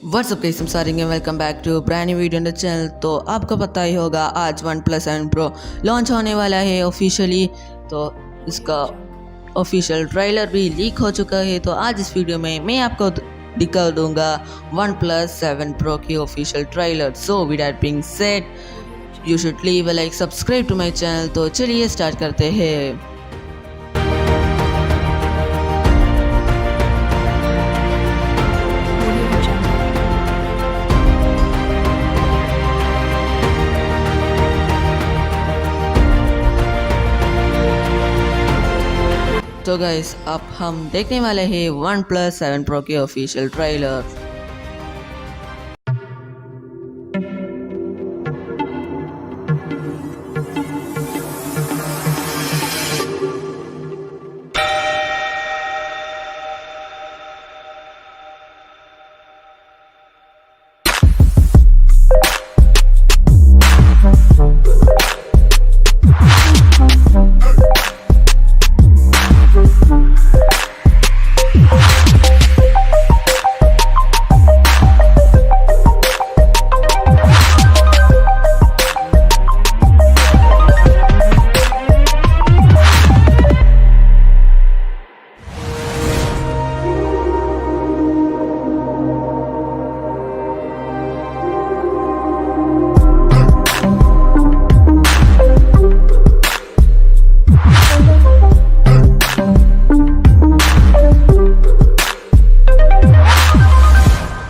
WhatsApp guys, सारिंग welcome back to brand new video on the channel. तो आपको पता ही होगा आज OnePlus 7 Pro लॉन्च होने वाला है ऑफिशियली। तो इसका ऑफिशियल ट्रेलर भी लीक हो चुका है। तो आज इस वीडियो में मैं आपको दिखा दूंगा OnePlus 7 Pro की official trailer. So with that being said, you should leave a like, subscribe to my channel. तो चलिए स्टार्ट करते हैं। तो गाइस, अब हम देखने वाले हैं OnePlus 7 Pro के ऑफिशियल ट्रेलर।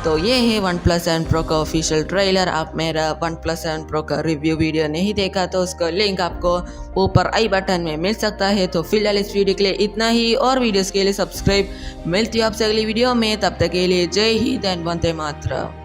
तो ये है OnePlus 7 Pro का ऑफिशियल ट्रेलर। आप मेरा OnePlus 7 Pro का रिव्यू वीडियो नहीं देखा तो उसका लिंक आपको ऊपर आई बटन में मिल सकता है। तो फिलहाल इस वीडियो के लिए इतना ही, और वीडियोस के लिए सब्सक्राइब। मिलती हूँ आपसे अगली वीडियो में, तब तक के लिए जय हिंद एंड वंदे मातरम।